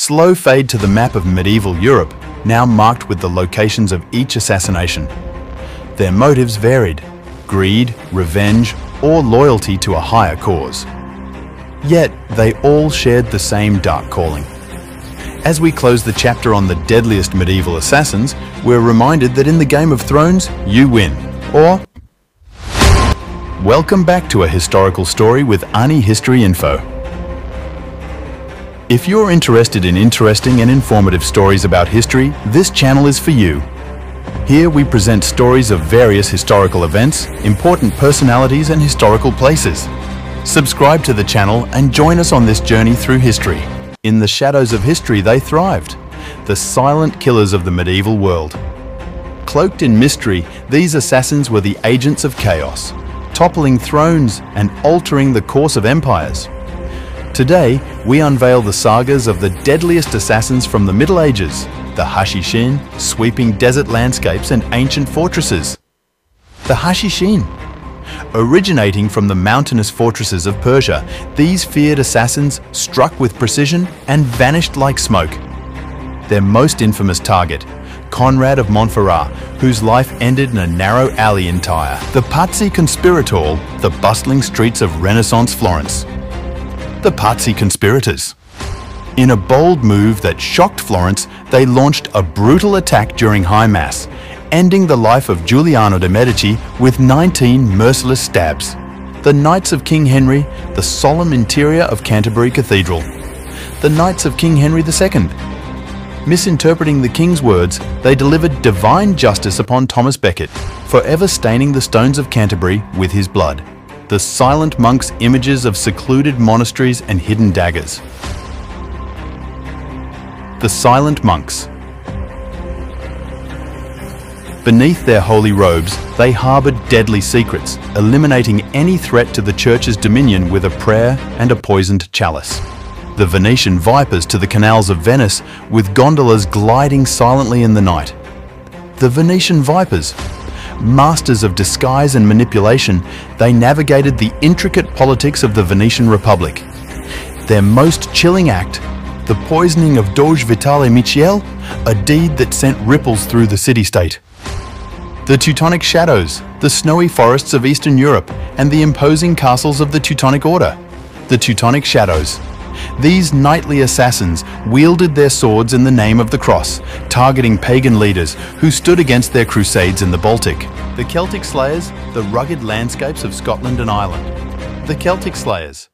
Slow fade to the map of medieval Europe, now marked with the locations of each assassination. Their motives varied: greed, revenge, or loyalty to a higher cause. Yet, they all shared the same dark calling. As we close the chapter on the deadliest medieval assassins, we're reminded that in the Game of Thrones, you win. Or... Welcome back to A Historical Story with Ani History Info. If you're interested in interesting and informative stories about history, this channel is for you. Here we present stories of various historical events, important personalities and historical places. Subscribe to the channel and join us on this journey through history. In the shadows of history they thrived, the silent killers of the medieval world. Cloaked in mystery, these assassins were the agents of chaos, toppling thrones and altering the course of empires. Today, we unveil the sagas of the deadliest assassins from the Middle Ages, the Hashishin, sweeping desert landscapes and ancient fortresses. The Hashishin. Originating from the mountainous fortresses of Persia, these feared assassins struck with precision and vanished like smoke. Their most infamous target, Conrad of Montferrat, whose life ended in a narrow alley in Tyre. The Pazzi Conspirator, the bustling streets of Renaissance Florence. The Pazzi Conspirators. In a bold move that shocked Florence, they launched a brutal attack during High Mass, ending the life of Giuliano de' Medici with 19 merciless stabs. The Knights of King Henry, the solemn interior of Canterbury Cathedral. The Knights of King Henry II. Misinterpreting the king's words, they delivered divine justice upon Thomas Becket, forever staining the stones of Canterbury with his blood. The silent monks' images of secluded monasteries and hidden daggers. The silent monks. Beneath their holy robes, they harbored deadly secrets, eliminating any threat to the church's dominion with a prayer and a poisoned chalice. The Venetian vipers to the canals of Venice, with gondolas gliding silently in the night. The Venetian vipers. Masters of disguise and manipulation, they navigated the intricate politics of the Venetian Republic. Their most chilling act, the poisoning of Doge Vitale Michiel, a deed that sent ripples through the city-state. The Teutonic Shadows, the snowy forests of Eastern Europe, and the imposing castles of the Teutonic Order. The Teutonic Shadows. These knightly assassins wielded their swords in the name of the cross, targeting pagan leaders who stood against their crusades in the Baltic. The Celtic Slayers, the rugged landscapes of Scotland and Ireland. The Celtic Slayers.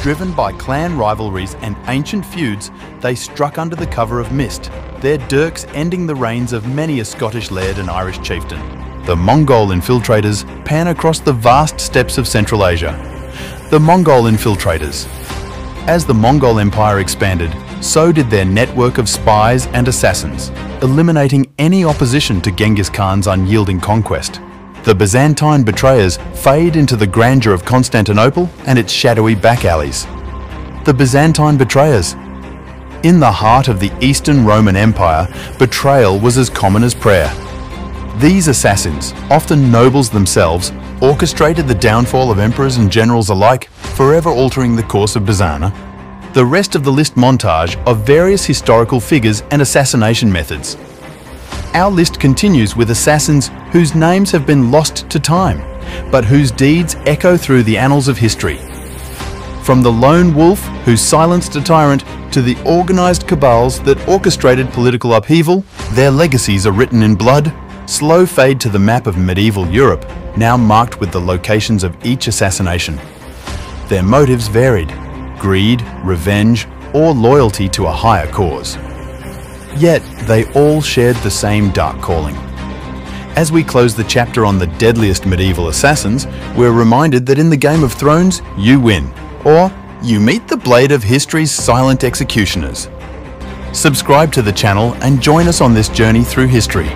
Driven by clan rivalries and ancient feuds, they struck under the cover of mist, their dirks ending the reigns of many a Scottish laird and Irish chieftain. The Mongol infiltrators pan across the vast steppes of Central Asia. The Mongol infiltrators. As the Mongol Empire expanded, so did their network of spies and assassins, eliminating any opposition to Genghis Khan's unyielding conquest. The Byzantine betrayers fade into the grandeur of Constantinople and its shadowy back alleys. The Byzantine betrayers. In the heart of the Eastern Roman Empire, betrayal was as common as prayer. These assassins, often nobles themselves, orchestrated the downfall of emperors and generals alike, forever altering the course of Byzantium. The rest of the list montage of various historical figures and assassination methods. Our list continues with assassins whose names have been lost to time, but whose deeds echo through the annals of history. From the lone wolf who silenced a tyrant to the organized cabals that orchestrated political upheaval, their legacies are written in blood. Slow fade to the map of medieval Europe, now marked with the locations of each assassination. Their motives varied: greed, revenge, or loyalty to a higher cause. Yet, they all shared the same dark calling. As we close the chapter on the deadliest medieval assassins, we're reminded that in the Game of Thrones, you win, or you meet the blade of history's silent executioners. Subscribe to the channel and join us on this journey through history.